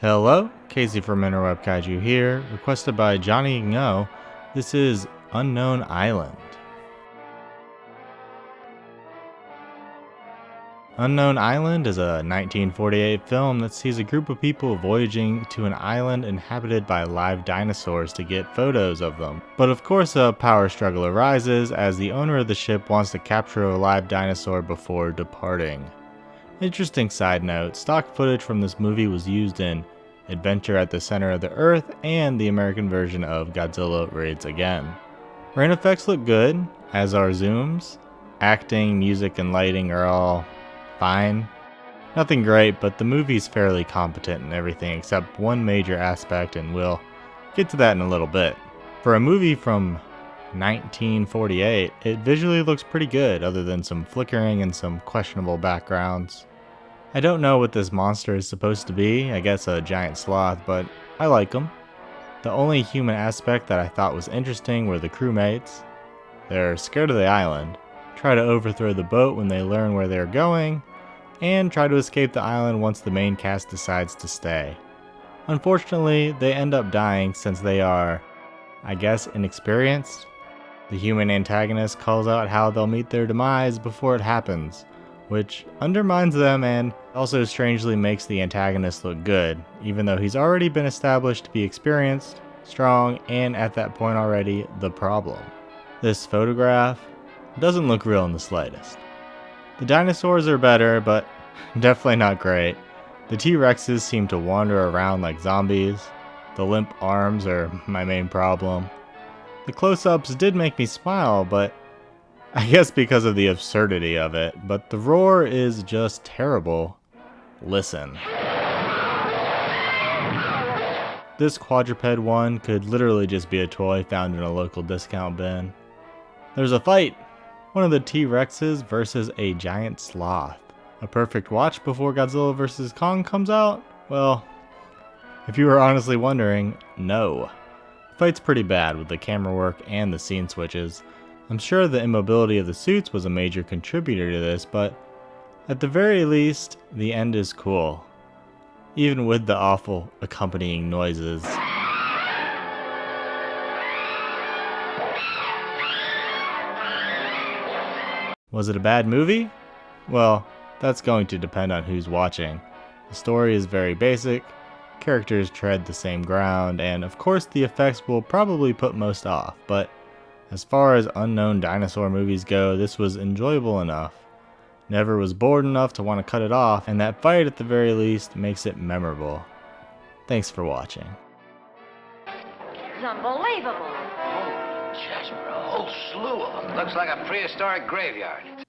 Hello, Casey from Interweb Kaiju here, requested by Johnny Ngo. This is Unknown Island. Unknown Island is a 1948 film that sees a group of people voyaging to an island inhabited by live dinosaurs to get photos of them. But of course a power struggle arises as the owner of the ship wants to capture a live dinosaur before departing. Interesting side note, stock footage from this movie was used in Adventure at the Center of the Earth and the American version of Godzilla Raids Again. Rain effects look good, as are zooms. Acting, music, and lighting are all fine. Nothing great, but the movie's fairly competent in everything except one major aspect, and we'll get to that in a little bit. For a movie from 1948, it visually looks pretty good other than some flickering and some questionable backgrounds. I don't know what this monster is supposed to be, I guess a giant sloth, but I like them. The only human aspect that I thought was interesting were the crewmates. They're scared of the island, try to overthrow the boat when they learn where they're going, and try to escape the island once the main cast decides to stay. Unfortunately, they end up dying since they are, I guess, inexperienced. The human antagonist calls out how they'll meet their demise before it happens, which undermines them and also strangely makes the antagonist look good, even though he's already been established to be experienced, strong, and at that point already the problem. This photograph doesn't look real in the slightest. The dinosaurs are better, but definitely not great. The T-Rexes seem to wander around like zombies. The limp arms are my main problem. The close-ups did make me smile, but I guess because of the absurdity of it, but the roar is just terrible. Listen. This quadruped one could literally just be a toy found in a local discount bin. There's a fight! One of the T-Rexes versus a giant sloth. A perfect watch before Godzilla vs. Kong comes out? Well, if you were honestly wondering, no. The fight's pretty bad with the camera work and the scene switches. I'm sure the immobility of the suits was a major contributor to this, but at the very least, the end is cool. Even with the awful accompanying noises. Was it a bad movie? Well, that's going to depend on who's watching. The story is very basic, characters tread the same ground, and of course the effects will probably put most off, but as far as unknown dinosaur movies go, this was enjoyable enough. Never was bored enough to want to cut it off, and that fight at the very least makes it memorable. Thanks for watching. It's unbelievable. Jasper, a whole slew of them. Looks like a prehistoric graveyard.